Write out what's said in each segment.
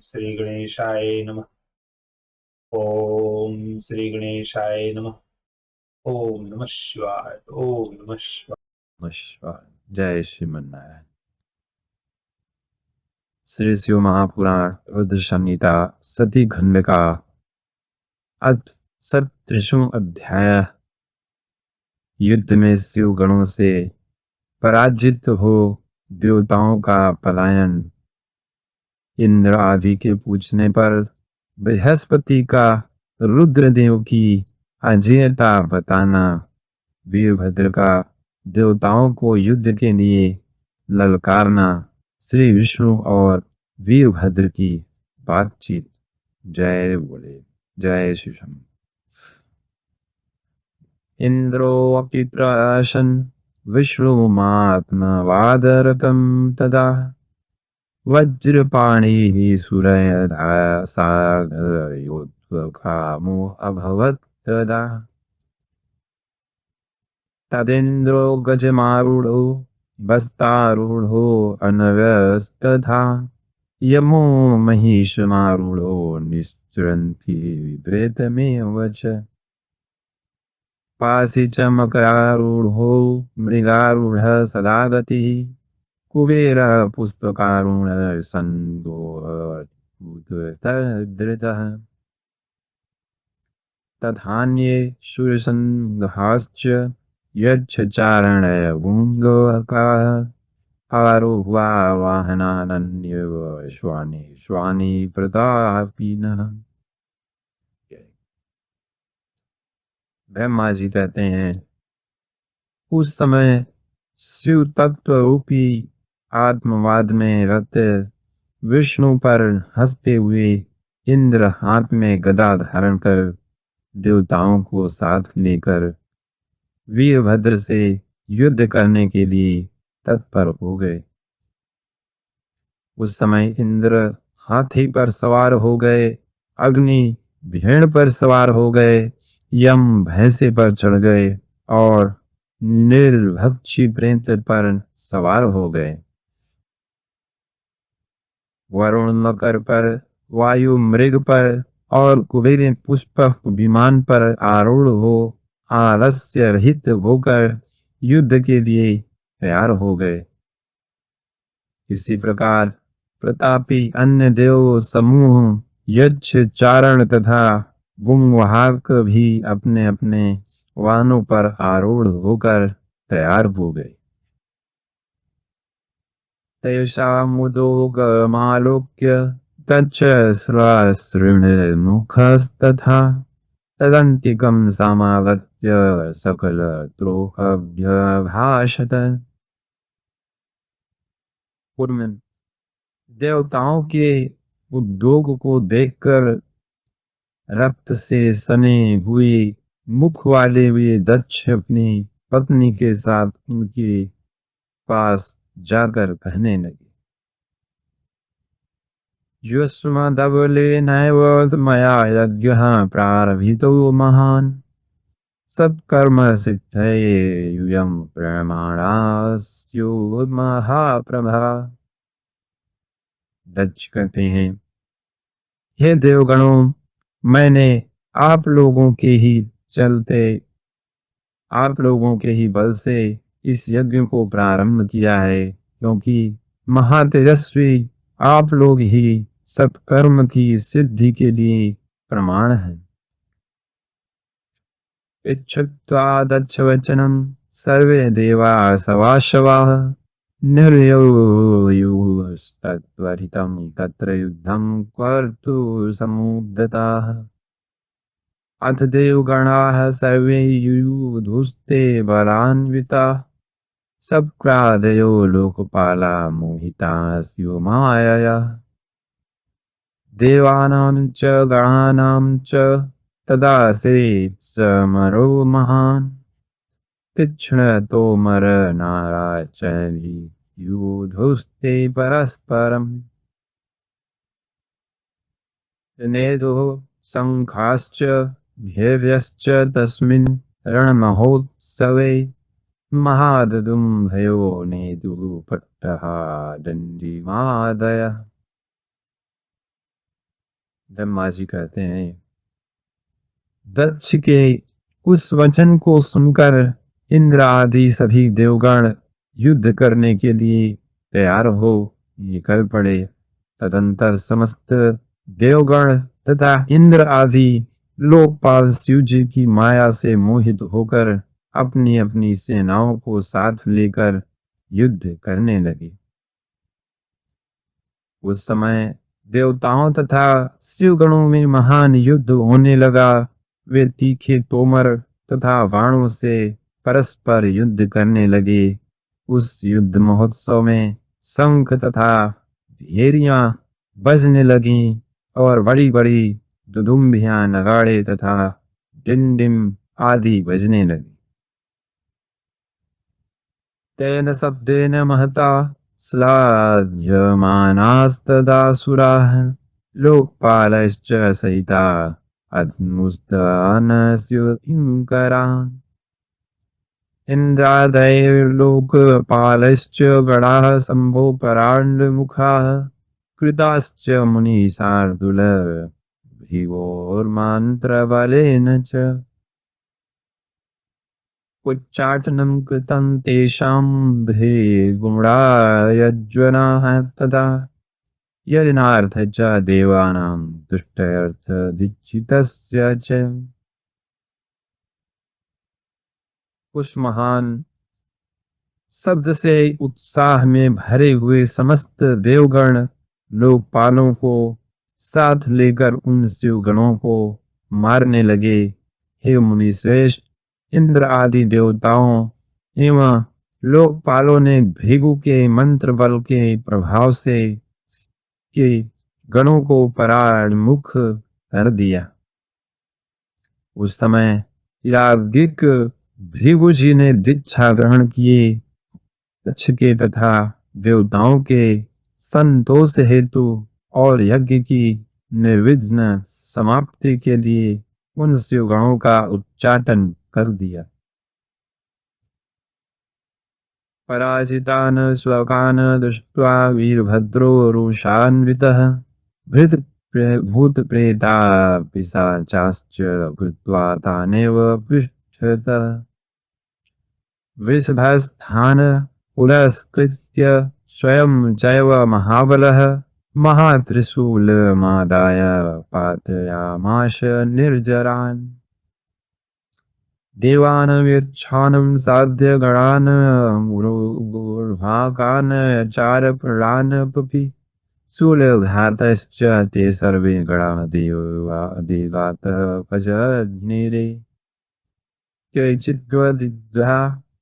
श्री गणेशाय नमः। ओम श्री गणेशाय नमः। ओम नमः शिवाय। ओम नमः शिवाय। नमस्कार। जय श्रीमन्नारायण। श्री शिव महापुराण रुद्र संहिता सती खंड का अथ 37वां अध्याय। युद्ध में शिव गणों से पराजित हो देवताओं का पलायन। इंद्र आदि के पूछने पर बृहस्पति का रुद्रदेव की अजेयता बताना। वीरभद्र का देवताओं को युद्ध के लिए ललकारना। श्री विष्णु और वीरभद्र की बातचीत। जय बोले। जय श्री शंकर। इंद्रोऽपि प्राशन विष्णुमात्मवादरतं तदा वज्रपाणिः सुरयधासागरयोत्कामो अभवत् तदा। तदेन्द्रो गजमारूढो बस्तारूढो अनवस्तथा यमो महिषमारूढो निश्चरन्ति विपरीतमेव च। पासि च मकरारूढो मृगारूढः सदा गतिः कुबेरः पुष्पकारूढः सन्दोहधृतः। तथान्ये शूरसङ्घाश्च यक्षचारणगुङ्गकाः आरोह्य वाहनान्येव श्वानि प्रतापिनः। ब्रह्मा जी कहते हैं, उस समय शिव तत्व रूपी आत्मवाद में रत विष्णु पर हंसते हुए इंद्र हाथ में गदा धारण कर देवताओं को साथ लेकर वीरभद्र से युद्ध करने के लिए तत्पर हो गए। उस समय इंद्र हाथी पर सवार हो गए, अग्नि भेड़ पर सवार हो गए, यम भैंसे पर चढ़ गए और निर्भक्षी प्रेत पर सवार हो गए। वरुण मकर पर, वायु मृग पर और कुबेर पुष्पक विमान पर आरूढ़ हो आलस्य रहित होकर युद्ध के लिए तैयार हो गए। इसी प्रकार प्रतापी अन्य देव समूह यक्ष चारण तथा गुंगवाहक भी अपने अपने वाहनों पर आरूढ़ होकर तैयार हो गए। तेषामुदोगमालोक्य तच्छ्रासृणमुखस्तथा तदन्तिकं समागत्य सकलद्रोहभ्यभाषत। देवताओं के उद्योग को देखकर रक्त से सने हुए मुख वाले वे दक्ष अपनी पत्नी के साथ उनके पास जाकर कहने लगे, युष्मदबलेनैव मया यज्ञः प्रारभितो महान् सत्कर्म सिद्धये यूयं प्रमाणास्यो महाप्रभा। दक्ष कहते हैं, हे देवगणों, मैंने आप लोगों के ही चलते, आप लोगों के ही बल से इस यज्ञ को प्रारंभ किया है, क्योंकि महातेजस्वी आप लोग ही सत्कर्म की सिद्धि के लिए प्रमाण है। इच्छुत्वा दक्षवचनं सर्वे देवा सवाशवाः निर्योयुस्तत्त्वरितं तत्र युद्धं कर्तुं समुद्यताः। अथ देवगणाः सर्वे युयुधुस्ते बलान्विताः सप्रादयो लोकपाला मोहिताः शिवमायया। देवानां च गणानां च तदा समरो महान् तीक्ष्णतोमरनाराचरी युयुधुस्ते परस्परम्। नेदुः शङ्खाश्च भैर्यश्च तस्मिन् रणमहोत्सवे महाददुम्भयो नेदुः पट्टः दण्डिमादयः। ब्रह्मा जी कहते हैं, दक्ष के उस वचन को सुनकर इंद्र आदि सभी देवगण युद्ध करने के लिए तैयार हो निकल पड़े। तदंतर समस्त देवगण तथा इंद्र आदि लोकपाल शिव जी की माया से मोहित होकर अपनी अपनी सेनाओं को साथ लेकर युद्ध करने लगे। उस समय देवताओं तथा शिवगणों में महान युद्ध होने लगा। वे तीखे तोमर तथा बाणों से परस्पर युद्ध करने लगे। उस युद्ध महोत्सव में शंख तथा भेरियां बजने लगीं और बड़ी बड़ी दुदुम्बियां नगाड़े तथा डिंडिम आदि बजने लगी। तेन शब्देन महता श्लाघ्यमानास्तदासुराः लोकपालश्च सहिता अग्नुस्तानस्युकिङ्करान् इन्द्रादयैर्लोकपालश्च गणाः शम्भोपराण्डमुखाः कृताश्च मुनिशार्दूलभिवोर्मन्त्रबलेन च उच्चाटनं कृतं तेषां भृगुणायज्वनाः तदा यजनार्थ च देवानां तुष्टयर्थदीक्षितस्य च। उस महान शब्द से उत्साह में भरे हुए समस्त देवगण लोकपालों को साथ लेकर उन शिवगणों को मारने लगे। हे मुनि श्रेष्ठ, इंद्र आदि देवताओं एवं लोकपालों ने भृगु के मंत्र बल के प्रभाव से के गणों को परामुख कर दिया। उस समय याज्ञिक भृगु जी ने दीक्षा ग्रहण किए। दक्ष के तथा देवताओं के संतोष हेतु और यज्ञ की निर्विघ्न समाप्ति के लिए उन शिवगणों का उच्चाटन कर दिया। पराजितान् श्लोकान् दृष्ट्वा वीरभद्रो रोषान्वितः भूतप्रेता पिशाचाश्च कृत्वा तानेव पृष्ठतः वृषभस्थान् पुरस्कृत्य स्वयं चैव महाबलः महात्रिशूलमादाय पातयामास निर्जरान् देवान् व्यच्छानं साध्य गणान् मूर्भाकान् चारप्रान् पपि शूलघातश्च ते सर्वे गणाः देवादिगातपजनिरे केचिद्वदिद्धा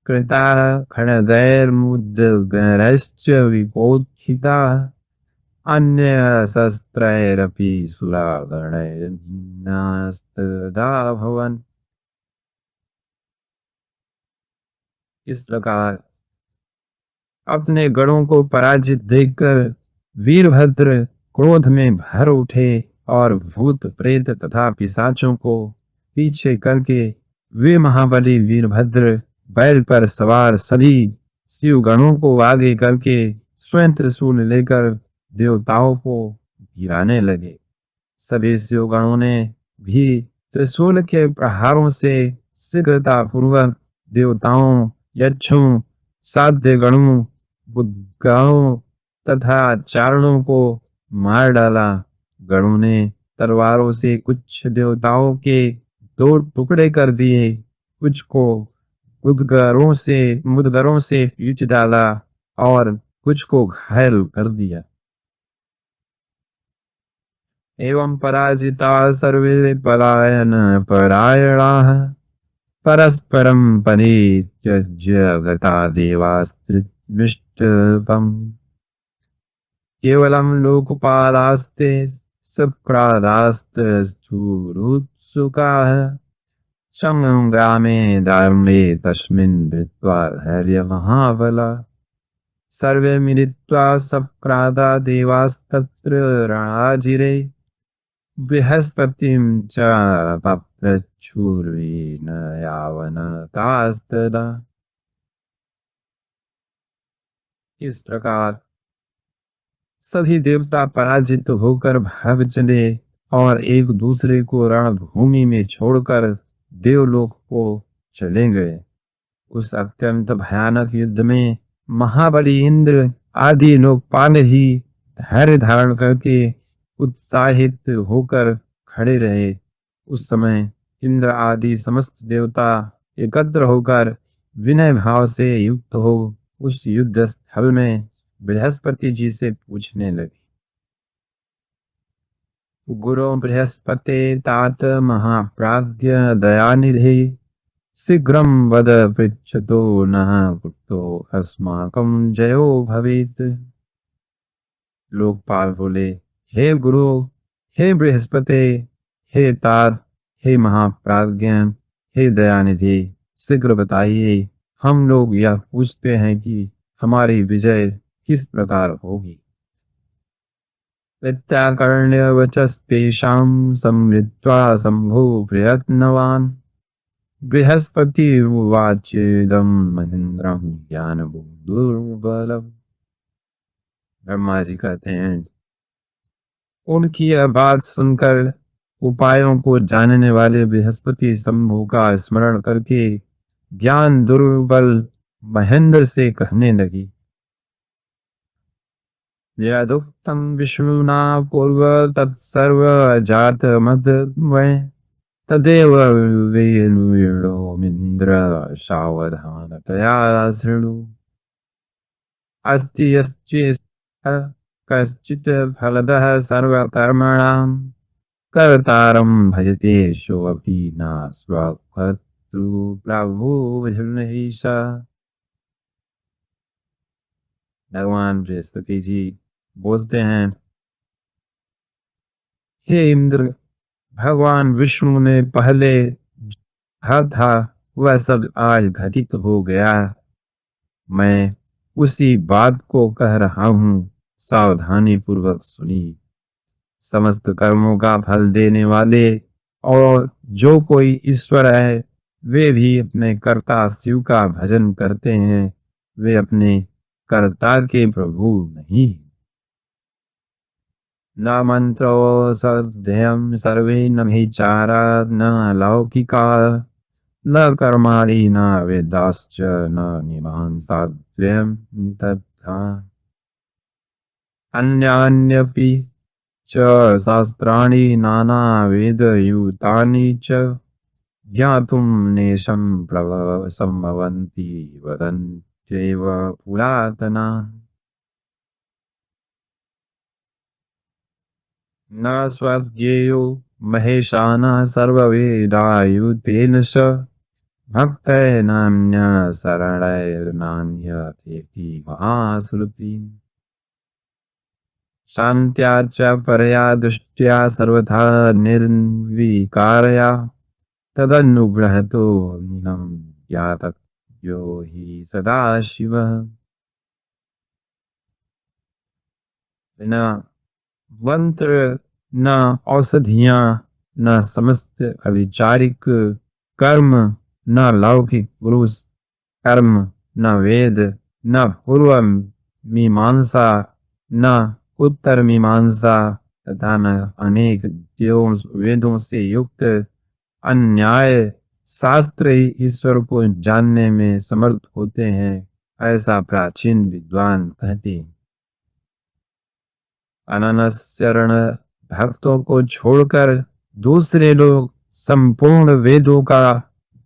कृताः खड्गैर्मुद्गरैश्च विपोत्थिताः अन्यशस्त्रैरपि शूलागणैर्नास्तदाभवन्। इस प्रकार अपने गणों को पराजित देखकर वीरभद्र क्रोध में भर उठे और भूत प्रेत तथा पिशाचों को पीछे करके वे महाबली वीरभद्र बैल पर सवार सभी शिव गणों को आगे करके स्वयं त्रिशूल लेकर देवताओं को गिराने लगे। सभी शिव गणों ने भी त्रिशूल के प्रहारों से शीघ्रतापूर्वक देवताओं, यक्षों, साध्य गणों, बुद्धगणों तथा चारणों को मार डाला। गणों ने तलवारों से कुछ देवताओं के 2 टुकड़े कर दिए, कुछ को मुदगरों से पीट डाला और कुछ को घायल कर दिया। एवं पराजिता सर्वे पलायन परायणाः परस्परं परित्यज्य गता देवास्त्रिविष्टपम् केवलं लोकपालास्ते सप्रादास्तस्थूरुत्सुकाः संग्रामे दारुणे तस्मिन् धृत्वा धैर्यमहाबला सर्वे मिलित्वा सप्रादा देवास्तत्र रणाजिरे बृहस्पतिं च पप्रच्छुर्वेण यावनतास्तदा। इस प्रकार सभी देवता पराजित होकर भाग चले और एक दूसरे को रणभूमि में छोड़कर देवलोक को चले गए। उस अत्यंत भयानक युद्ध में महाबली इंद्र आदि लोकपाल ही धैर्य धारण करके उत्साहित होकर खड़े रहे। उस समय इंद्र आदि समस्त देवता एकत्र होकर विनय भाव से युक्त हो उस युद्ध स्थल में बृहस्पति जी से पूछने लगे। गुरु बृहस्पते तात महाप्राज्ञ दयानिधि शीघ्रं वद पृच्छतो नः कुतो अस्माकं जयो भवेत्। लोकपाल बोले, हे गुरु, हे बृहस्पति, हे तात, हे महाप्राज्ञ, हे दयानिधि, शीघ्र बताइए, हम लोग यह पूछते हैं कि हमारी विजय किस प्रकार होगी। प्रत्याकर्ण्य वचस्तेषां समृत्वा शंभो प्रयत्नवान् बृहस्पतिरुवाचेदं महेन्द्रं ज्ञानबुद्धिर्बलम्। ब्रह्मा जी कहते हैं, उनकी यह बात सुनकर उपायों को जानने वाले बृहस्पति शंभु का स्मरण करके ज्ञान दुर्बल महेंद्र से कहने लगी, यदुक्तं विष्णुना पूर्व तत्सर्व जात मद्वै तदेव वेणुर्मिन्द्र सावधानतया शृणु। अस्ति यश्चेष्टः कश्चित् फलदः सर्वकर्मणां कर्तारं भजते सोऽपि न स्वकर्तृ प्रभुर्हि सः। भगवान बृहस्पति जी बोलते हैं, हे इंद्र, भगवान विष्णु ने पहले कहा था वह सब आज घटित हो गया। मैं उसी बात को कह रहा हूँ, सावधानी पूर्वक सुनी। समस्त कर्मों का फल देने वाले और जो कोई ईश्वर है वे भी अपने कर्ता शिव का भजन करते हैं, वे अपने कर्ता के प्रभु नहीं। न मंत्रो सध्यम सर्वे न विचारा न लौकिका न कर्माणि न वेदाश्च न मीमांसाद्वयम् तथा अन्यान्यपि च शास्त्राणि नानावेदयुतानि च ज्ञातुं नेशं प्रभवन्ति वदन्त्येव पुरातना। न स्वज्ञेयो महेशानः सर्ववेदायुतेन स भक्तैनान्य शरणैर्नान्यथेति महाश्रुति। शान्त्या च परया दृष्ट्या सर्वथा निर्विकारया तदनुग्रहतो हीनं ज्ञातव्यो हि सदाशिवः। न मंत्र, न औषधियां, न समस्त अविचारिक कर्म, न लौकिक पुरुष कर्म, न वेद, न पूर्व मीमांसा, न उत्तर मीमांसा तथा न अनेक वेदों से युक्त अन्याय शास्त्र ही ईश्वर को जानने में समर्थ होते हैं, ऐसा प्राचीन विद्वान कहते हैं। अनन्यशरण भक्तों को छोड़कर दूसरे लोग संपूर्ण वेदों का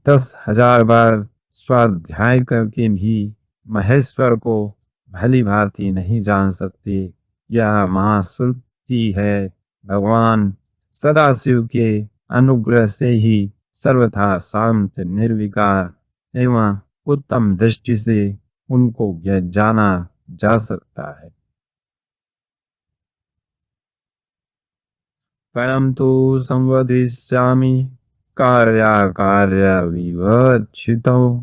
10,000 बार स्वाध्याय करके भी महेश्वर को भली भांति नहीं जान सकते। यह महाश्रुति है। भगवान सदाशिव के अनुग्रह से ही सर्वथा शांत निर्विकार एवं उत्तम दृष्टि से उनको जाना जा सकता है। परंतु संवदिष्यामि कार्याकार्य विवक्षितौ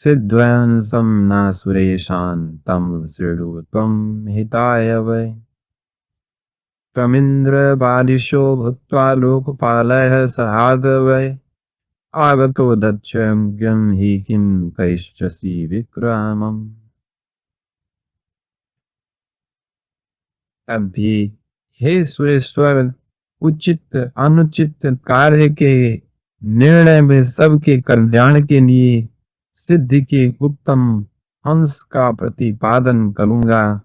सिद्ध्वंसं न सुरेशान् तं शृणु त्वं हिताय वै। त्वमिन्द्र बालिशो भूत्वा लोकपालः सहाद वै आगतो दक्षयज्ञं हि किं करिष्यसि विक्रमम्। तब भी हे सुरेश्वर, उचित अनुचित कार्य के निर्णय में सबके कल्याण के लिए सिद्धि के उत्तम अंश का प्रतिपादन करूंगा।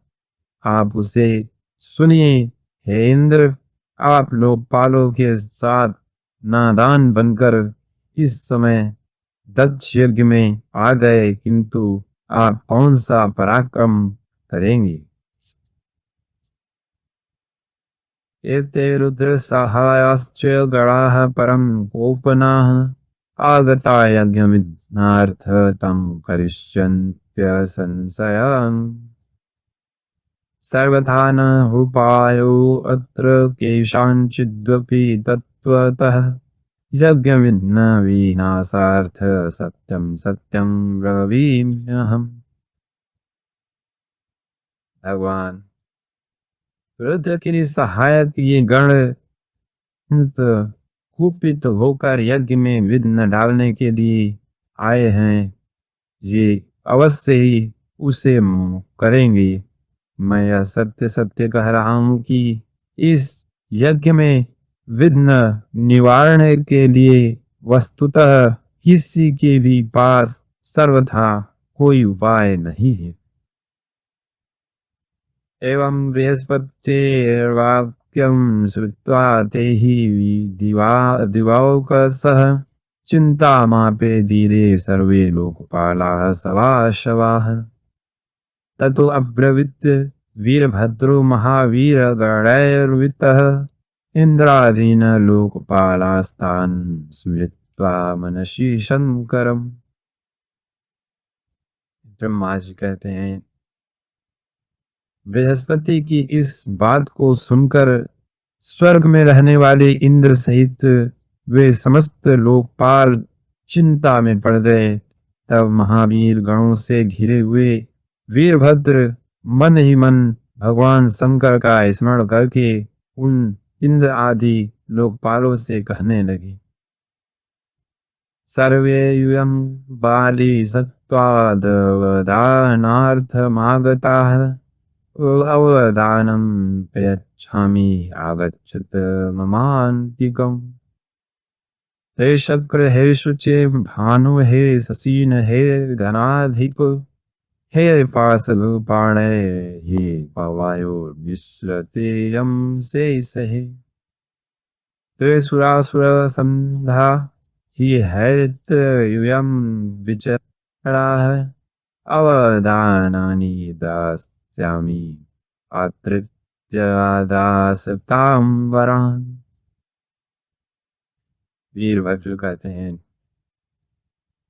आप उसे सुनिए। हे इंद्र, आप लोकपालों के साथ नादान बनकर इस समय दक्ष यज्ञ में आ गए, किंतु आप कौन सा पराक्रम करेंगे? एते रुद्र सहायाश्च गणाः परम गोपनाः आगता यज्ञविघ्नार्थ तं करिष्यन्त्य संशयम् सर्वथा न उपायो अत्र केषाञ्चिदपि तत्त्वतः यज्ञविघ्न विनाशार्थ सत्यं सत्यं ब्रवीम्यहम्। भगवान रुद्र के सहायक ये गण कुपित होकर यज्ञ में विघ्न डालने के लिए आए हैं। ये अवश्य ही उसे करेंगे। मैं यह सत्य सत्य कह रहा हूं कि इस यज्ञ में विघ्न निवारण के लिए वस्तुतः किसी के भी पास सर्वथा कोई उपाय नहीं है। एवं बृहस्पतिर्वाक्यं श्रुत्वा तेहि दिवाकरः चिन्तामापे धीरे सर्वे लोकपालाः सभासवाः। ततो अब्रवीत् वीरभद्रो महावीरगणैर्वृतः इन्द्रादीन् लोकपालास्तान् स्मृत्वा मनसि शङ्करम्। ब्रह्मा जी कहते हैं, बृहस्पति की इस बात को सुनकर स्वर्ग में रहने वाले इंद्र सहित वे समस्त लोकपाल चिंता में पड़ गए। तब महावीर गणों से घिरे हुए वीरभद्र मन ही मन भगवान शंकर का स्मरण करके उन इंद्र आदि लोकपालों से कहने लगे, सर्वे यूयं बाली सत्त्वादवदानार्थमागताः अवदानं प्रयच्छामि आगच्छत ममान्तिकम्। हे शक्र हे शुचे भानु हे शशीन हे घनाधिप हे पाशपाणय हे पवायो विश्रते यं शेषहे। त्रिसुरासुर संधा ही हैत यूयं विचराः अवदानानि दास्यामि आतृत्यादासतां वरान्। वीरभद्र कहते हैं,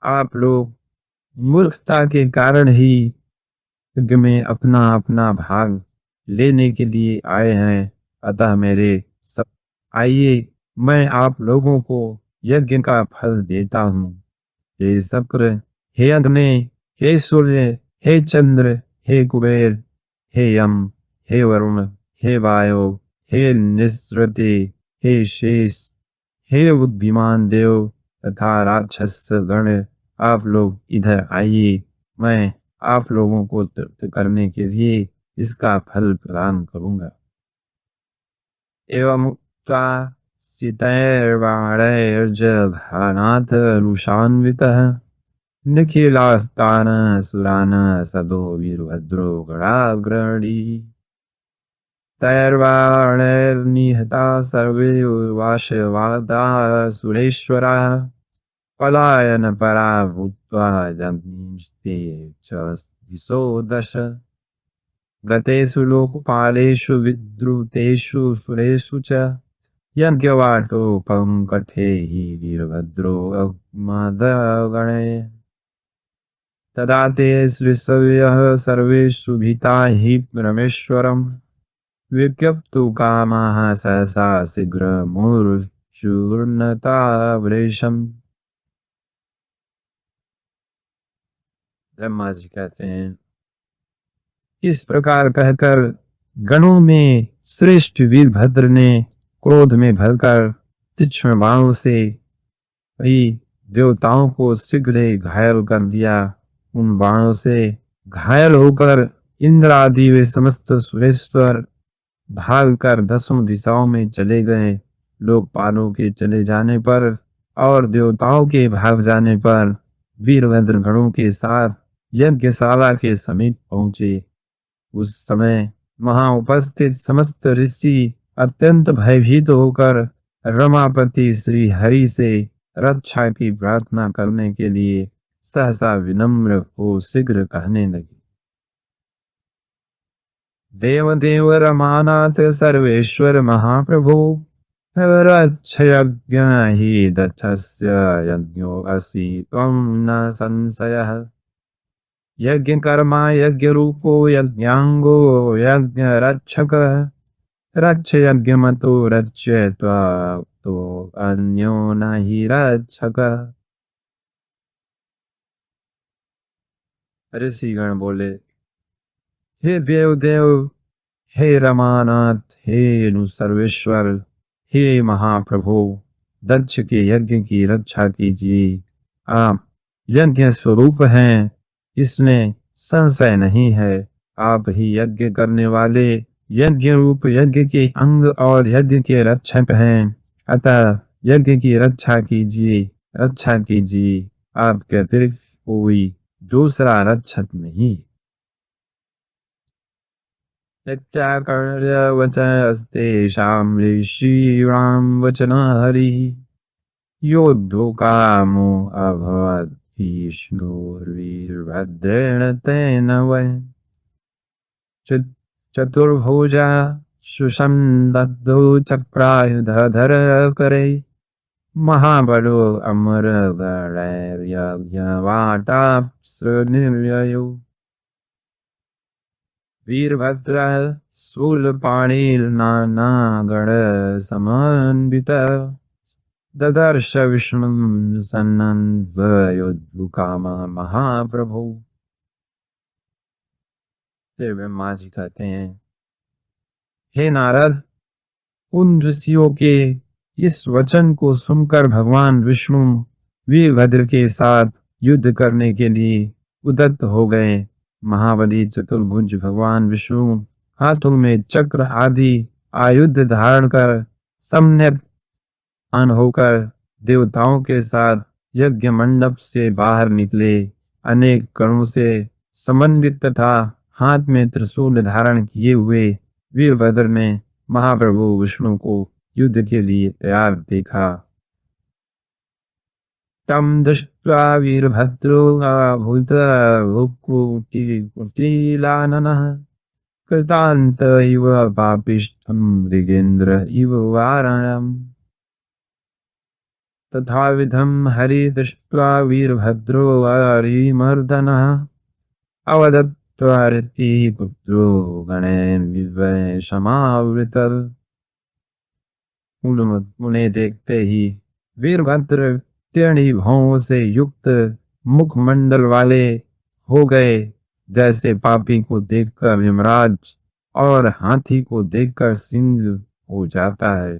आप लोग मूर्खता के कारण ही यज्ञ में अपना अपना भाग लेने के लिए आए हैं। अतः मेरे सब आइए, मैं आप लोगों को यज्ञ का फल देता हूँ। हे शक्र, हे अग्नि, हे सूर्य, हे चंद्र, हे कुबेर, हे यम, हे वरुण, हे वायु, हे निसृति, हे शेष, हे बुद्धिमान देव तथा राक्षस गण, आप लोग इधर आइए। मैं आप लोगों को तृप्त करने के लिए इसका फल प्रदान करूंगा। एवं उक्त्वा सीतैर्वाणैर्जघानाथ रुषान्वितः निखिलास्तान् सुरान् सदो वीरभद्रो गणाग्रणी। तैर्वाणैर्निहता सर्वे वाशवादाः सुरेश्वराः पलायनपरा भूत्वा जग्मुस्ते च दिशो दश। गतेषु लोकपालेषु विद्रुतेषु सुरेषु च यज्ञवाटोपं कथे हि वीरभद्रो अग्मदगणे। तदा ते श्रीसव्यः सर्वेषु भीता हि परमेश्वरम् विज्ञप्तु कामाः सहसा शीघ्रमुर्चूर्णता वृषम्। ब्रह्मा जी कहते हैं, इस प्रकार कहकर गणों में श्रेष्ठ वीरभद्र ने क्रोध में भरकर तीक्ष्ण बाणों से कई देवताओं को शीघ्र ही घायल कर दिया। उन बाणों से घायल होकर इंद्र आदि वे समस्त सुरेश्वर भागकर दसों दिशाओं में चले गए। लोकपालों के चले जाने पर और देवताओं के भाग जाने पर वीरभद्र गणों के साथ यज्ञशाला के समीप पहुंचे। उस समय वहां उपस्थित समस्त ऋषि अत्यंत भयभीत होकर रमापति श्री हरि से रक्षा की प्रार्थना करने के लिए सहसा विनम्र हो शीघ्र कहने लगे। देवदेव रमानाथ सर्वेश्वर महाप्रभु रक्षयज्ञ हि दक्षस्य यज्ञो असि त्वं न संशयः। यज्ञ कर्मा यज्ञ रूपो यज्ञांगो यज्ञ रक्षक रक्ष यज्ञ मतो रक्ष्य तो अन्यो न हि रक्षक। ऋषिगण बोले, हे देवदेव, हे रमानाथ, हे नु सर्वेश्वर, हे महाप्रभु, दक्ष के यज्ञ की रक्षा कीजिए। आप यज्ञ स्वरूप हैं, इसमें संशय नहीं है। आप ही यज्ञ करने वाले यज्ञ रूप यज्ञ के अंग और यज्ञ के रक्षक हैं। अतः यज्ञ की रक्षा कीजिए, रक्षा कीजिए। आपके अतिरिक्त कोई दूसरा रक्षक नहीं। वचस्तेषां ऋषीणां वचन हरि योद्धो कामो अभवत् विष्णुर्वीरभद्रेण तेन वै। चतुर्भुजा सुषंदद्धो चक्रायुधर करे महाबलो अमरगणैर्यज्ञवाटाप्सुनिर्ययो। वीरभद्र शूलपाणिर्नानागणसमन्वितः ददर्श विष्णुं सन्नद्वयोद्धुकामः महाप्रभु। ब्रह्मा जी कहते हैं, हे नारद, उन ऋषियों के इस वचन को सुनकर भगवान विष्णु वीरभद्र के साथ युद्ध करने के लिए उद्यत हो गए। महाबली चतुर्भुज भगवान विष्णु हाथों में चक्र आदि आयुध धारण कर सम्यक आन होकर देवताओं के साथ यज्ञ मंडप से बाहर निकले। अनेक कणों से समन्वित तथा हाथ में त्रिशूल धारण किए हुए वीरभद्र ने महाप्रभु विष्णु को युद्ध के लिए तैयार देखा। तम दृष्ट्वा वीरभद्रो भूतकुटिलाननः कृतान्त इव पापिष्ठं मृगेन्द्र इव वारणम्। तथाविधं हरि दृष्ट्वा वीरभद्रो हरिमर्दनः अवदत्त्वारतिः पुत्रो गणैर्विषमावृतः। उन्हें देखते ही वीरभद्र तीर्णी भौं से युक्त मुखमंडल वाले हो गए, जैसे पापी को देखकर यमराज और हाथी को देखकर सिंह हो जाता है।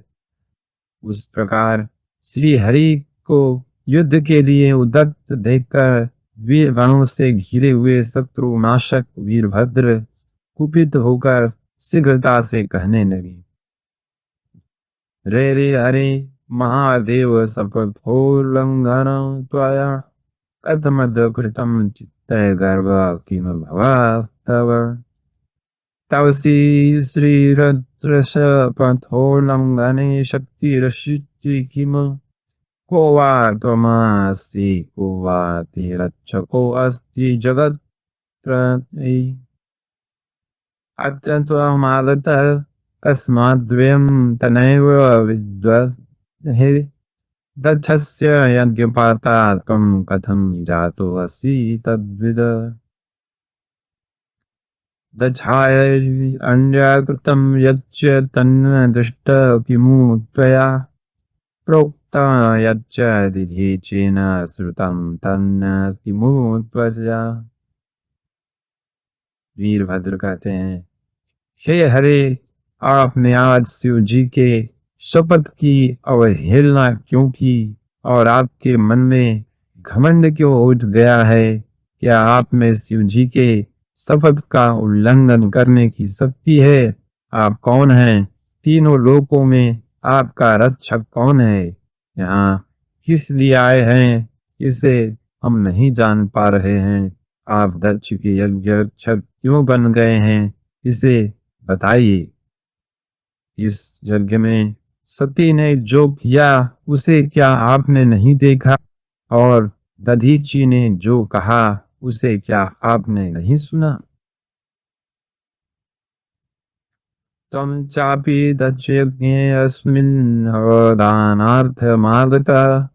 उस प्रकार श्री हरि को युद्ध के लिए उद्यत देखकर वीर गणों से घिरे हुए शत्रुनाशक वीरभद्र कुपित होकर शीघ्रता से कहने लगे, रे रे हरे महादेव शपथोल्लंघनं त्वया कथमद्कृतं चित्ते गर्भ किम भवात् तव। तव श्रीरुद्र शपथोल्लंघने शक्तिरस्ति किम। को वा त्वमसि को वा ते रक्षको अस्ति जगत्त्रयी। अत्र त्वमागतः कस्माद्वयं तनैव विद्महे। दक्षस्य यज्ञपाता त्वं कथं जातो असि तद्विद। दक्षाय अन्याकृतं यच्च तन्न दृष्ट किमु त्वया। प्रोक्ता यच्च दिधीचेन श्रुतं तन्न किमु त्वया। वीरभद्र कहते हैं, हे हरे, आपने आज शिव जी के शपथ की अवहेलना क्यों की और आपके मन में घमंड क्यों उठ गया है? क्या आप में शिव जी के शपथ का उल्लंघन करने की शक्ति है? आप कौन हैं? तीनों लोकों में आपका रक्षक कौन है? यहाँ किस लिए आए हैं इसे हम नहीं जान पा रहे हैं। आप दक्ष के यज्ञ रक्षक क्यों बन गए हैं इसे बताइए। इस यज्ञ में सती ने जो किया उसे क्या आपने नहीं देखा? और दधीची ने जो कहा उसे क्या आपने नहीं सुना? त्वं चापि दक्षयज्ञे अस्मिन् अवदानार्थमागतः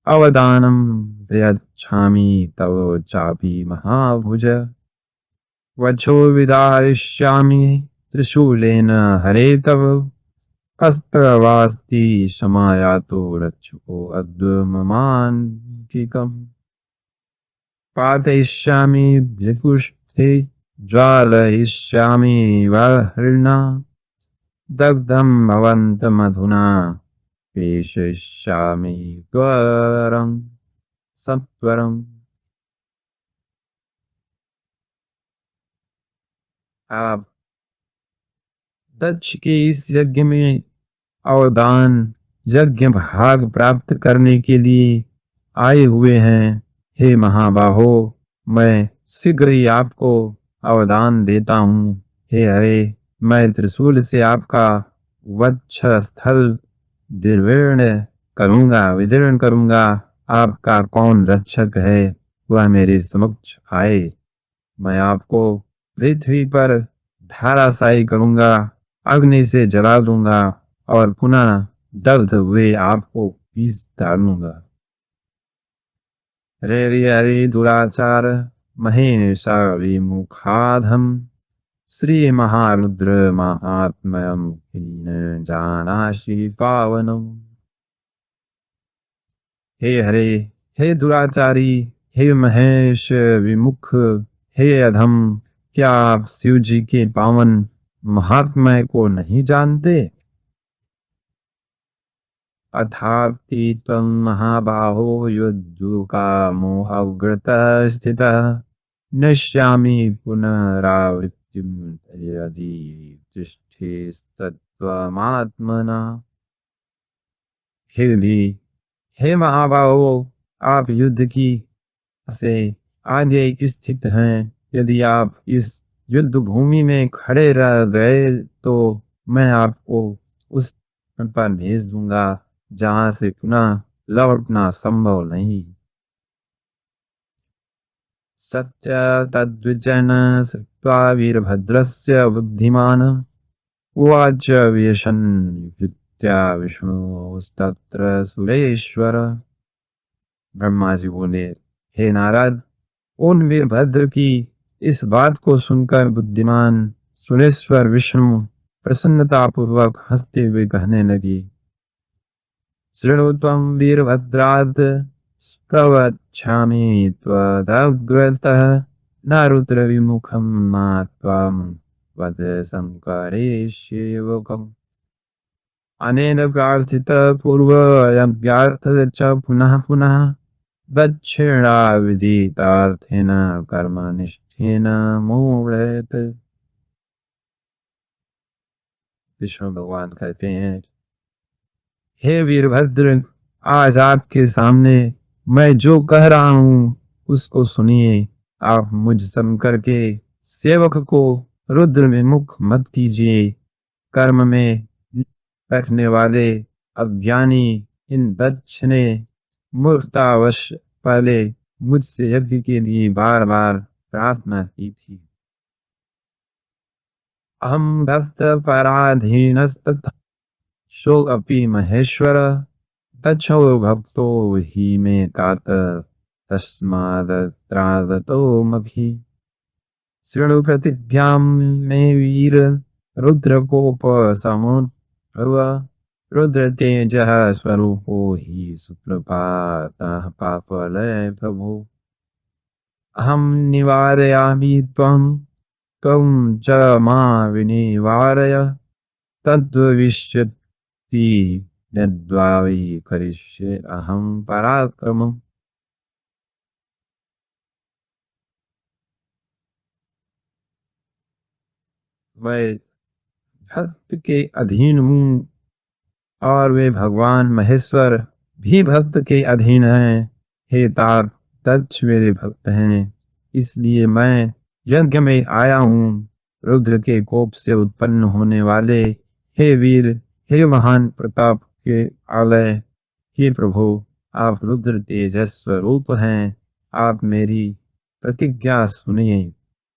अवदानं प्रयच्छामि तव चापि महाभुज वचो विदारिष्यामि त्रिशूलेन हरे तव अस्त्रवास्ति समायातो रक्षको अद्य ममान्तिकम् पातयिष्यामि भृकुष्ठे ज्वालयिष्यामि वह्निना दग्धं भवन्तमधुना पेषयिष्यामि गरं सत्वरम्। आप दक्ष के इस यज्ञ में अवदान यज्ञ भाग प्राप्त करने के लिए आए हुए हैं। हे महाबाहो, मैं शीघ्र ही आपको अवदान देता हूँ। हे हरे, मैं त्रिशूल से आपका वक्ष स्थल विदीर्ण करूंगा। आपका कौन रक्षक है वह मेरे समक्ष आए। मैं आपको पृथ्वी पर धाराशायी करूंगा, अग्नि से जला दूंगा और पुनः दग्ध हुए आपको पीस डालूंगा। रे हरि दुराचार महेश विमुखाधम श्री महारुद्र महात्म्यम हीन जानासि पावनम। हे हरे, हे दुराचारी, हे महेश विमुख, हे अधम, क्या आप शिव जी के पावन महात्म्य को नहीं जानते? अथापि त्वं महाबाहो युद्धुका मोहव्रतः स्थितः नश्यामि पुनरावृत्तिं यदि तिष्ठेस्तत्त्वमात्मना। फिर भी हे महाबाहो, आप युद्ध की से आगे स्थित हैं। यदि आप इस युद्ध भूमि में खड़े रह गए तो मैं आपको उस पर भेज दूंगा जहां से पुनः लौटना संभव नहीं। सत्य तद्विजन सत्वा वीरभद्रस्य बुद्धिमान उवाच व्यसन युक्त्या विष्णुस्तत्र सुरेश्वर। ब्रह्मा जी बोले, हे नारद, उन वीरभद्र की इस बात को सुनकर बुद्धिमान सुरेश्वर विष्णु प्रसन्नतापूर्वक हंसते हुए कहने लगी, शृणु त्वं वीरभद्रात् प्रवक्ष्यामि त्वदग्रतः न रुद्रविमुखं न त्वं वद शङ्करेष्येवकम्। अनेन प्रार्थितः पूर्वयज्ञार्थः च पुनः पुनः दक्षिणाविदितार्थेन कर्मनिष्ठेन मूढ़यत्। विष्णु भगवान कहते हैं, हे वीरभद्र, आज आपके सामने मैं जो कह रहा हूँ उसको सुनिए। आप मुझ शंकर के सेवक को रुद्र विमुख मत कीजिए। कर्म में रखने वाले अज्ञानी इन दक्ष ने मूर्खतावश पहले मुझसे यज्ञ के लिए बार बार प्रार्थना की थी। अहम भक्त पराधीनस्तथा सोऽपि महेश्वर तच्छो भक्तो हि मे तात तस्मादत्रागतोऽमभि। शृणु प्रतिज्ञां मे वीर रुद्रकोपसमुद्भव रुद्रतेजः स्वरूपो हि सुप्रभातः पापलय प्रभो। अहं निवारयामि त्वं त्वं च मां विनिवारय तद्भविष्यति यद्वावि करिष्ये अहं पराक्रमम्। मैं भक्त के अधीन हूँ और वे भगवान महेश्वर भी भक्त के अधीन हैं। हे तात, दक्ष मेरे भक्त हैं, इसलिए मैं यज्ञ में आया हूँ। रुद्र के कोप से उत्पन्न होने वाले हे वीर, हे महान प्रताप के आलय, हे प्रभु, आप रुद्र तेजस स्वरूप हैं। आप मेरी प्रतिज्ञा सुनिए।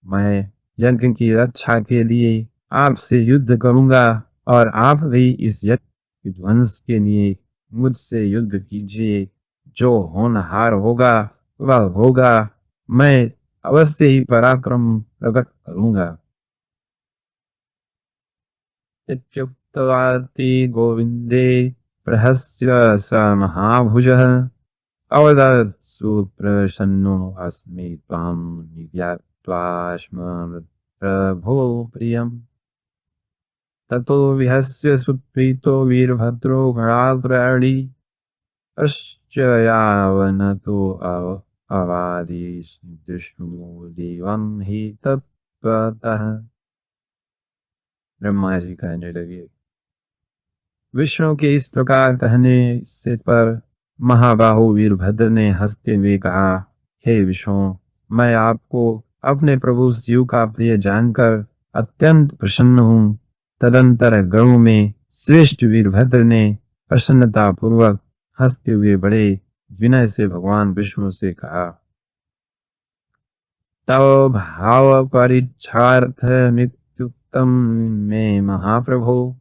मैं यज्ञ की रक्षा के लिए आपसे युद्ध करूंगा और आप भी इस यज्ञ विध्वंस के लिए मुझसे युद्ध कीजिए। जो होनहार होगा वह होगा। मैं अवश्य ही पराक्रम प्रकट करूंगा। इत्युक्तवाती गोविंदे प्रहस्य स महाभुजः अवदत् सुप्रसन्नो अस्मि त्वां ज्ञात्वा स्म प्रभो प्रियम्। ततो विहस्य सुप्रीतो वीरभद्रो गणाग्रणी पश्चायावनतो अवादीष्णो देवं हि तत्त्वतः। ब्रह्मा जी कहने लगे, विष्णु के इस प्रकार कहने से पर महाबाहु वीरभद्र ने हंसते हुए कहा, हे विष्णु, मैं आपको अपने प्रभु शिव का प्रिय जानकर अत्यंत प्रसन्न हूँ। तदंतर गणों में श्रेष्ठ वीरभद्र ने प्रसन्नता पूर्वक हंसते हुए बड़े विनय से भगवान विष्णु से कहा, तव भाव परिच्छार्थ मृत्युक्तम में महाप्रभो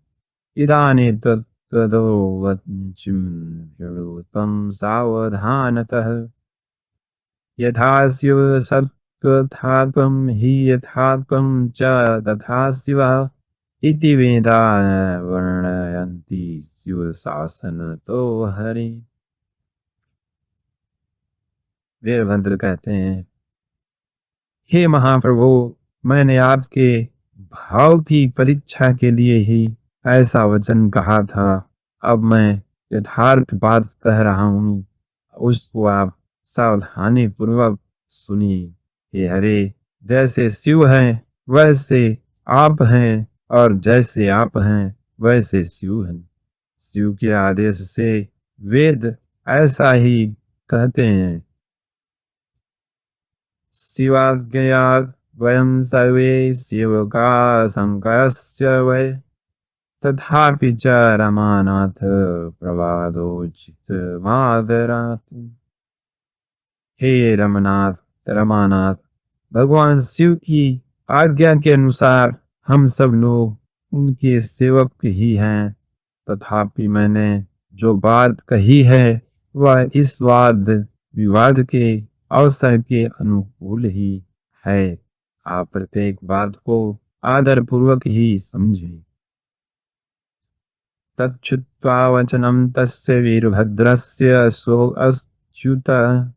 इदानीं तत्त्वतो वच्मि शृणु सावधानतः। यथा स्युः सत्त्वथा त्वं हि यथा त्वं च तथा शिवः इति वेदाः वर्णयन्ति शिवशासनतो हरि। वीरभद्र कहते हैं, हे महाप्रभु, मैंने आपके भाव की परीक्षा के लिए ही ऐसा वचन कहा था। अब मैं यथार्थ बात कह रहा हूँ, उसको आप सावधानी पूर्वक सुनिए। हे हरे, जैसे शिव हैं वैसे आप हैं और जैसे आप हैं वैसे शिव हैं। शिव के आदेश से वेद ऐसा ही कहते हैं। शिवाज्ञया वयं सर्वे शिवका शंकरस्य वै तथापि च रमानाथ प्रवादोचित मादरात्। हे रमनाथ, रमानाथ, भगवान शिव की आज्ञा के अनुसार हम सब लोग उनके सेवक ही हैं। तथापि मैंने जो बात कही है वह इस वाद विवाद के अवसर के अनुकूल ही है। आप प्रत्येक बात को आदर पूर्वक ही समझें। तच्छ्रुत्वा वचनं तस्य वीरभद्रस्य सोऽच्युतः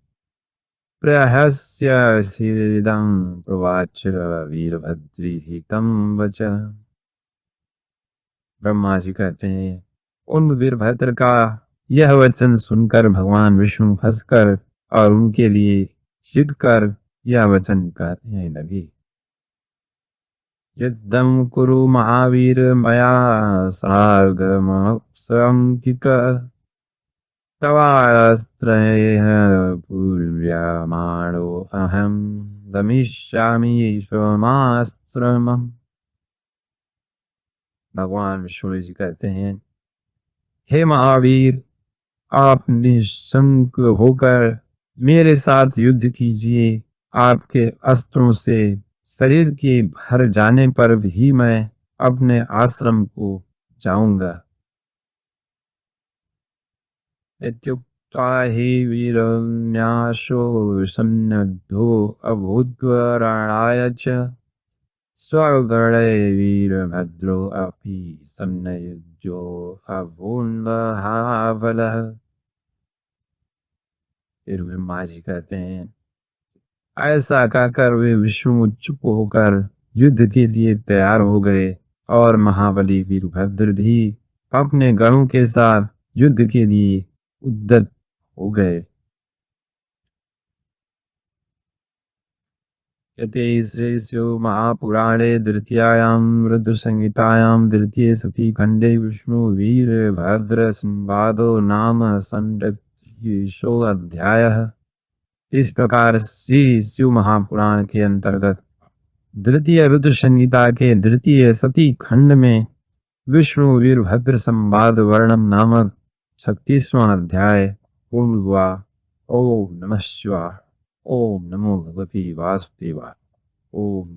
प्रहस्य शिरं प्रवाच वीरभद्रहितं वचः। ब्रह्मा जी कहते हैं, उन वीरभद्र का यह वचन सुनकर भगवान विष्णु हंसकर और उनके लिए युद्ध कर यह वचन कहने लगे, युद्धं कुरु महावीर मया सार्गमसंकित तवास्त्रैः पूर्यमाणो अहं गमिष्यामि स्वमाश्रमम्। भगवान विष्णु जी कहते हैं, हे महावीर, आप निशंक होकर मेरे साथ युद्ध कीजिए। आपके अस्त्रों से शरीर के भर जाने पर भी मैं अपने आश्रम को जाऊंगा। इत्युक्त्वा हि वीरन्यासो सन्नद्धो अभूत्वा रणाय च स्वगणे वीरभद्रो अपि सन्नयुज्यो अभून्महाबलः। फिर ब्रह्मा जी कहते हैं, ऐसा कहकर वे विष्णु चुप होकर युद्ध के लिए तैयार हो गए और महाबली वीरभद्र भी अपने गणों के साथ युद्ध के लिए उद्यत हो गए। यते श्रीषु महापुराणे द्वितीयायां रुद्रसंहितायां द्वितीये सती खंडे विष्णुवीरभद्र संवादो नाम षोडशाध्यायः। इस प्रकार श्री शिव महापुराण के अंतर्गत द्वितीय रुद्र संहिता के द्वितीय सती खंड में विष्णु वीरभद्र संवाद वर्णन नामक 36वां अध्याय पूर्ण हुआ। ओम नमः शिवाय। ओम नमो भगवते वासुदेवाय। ओम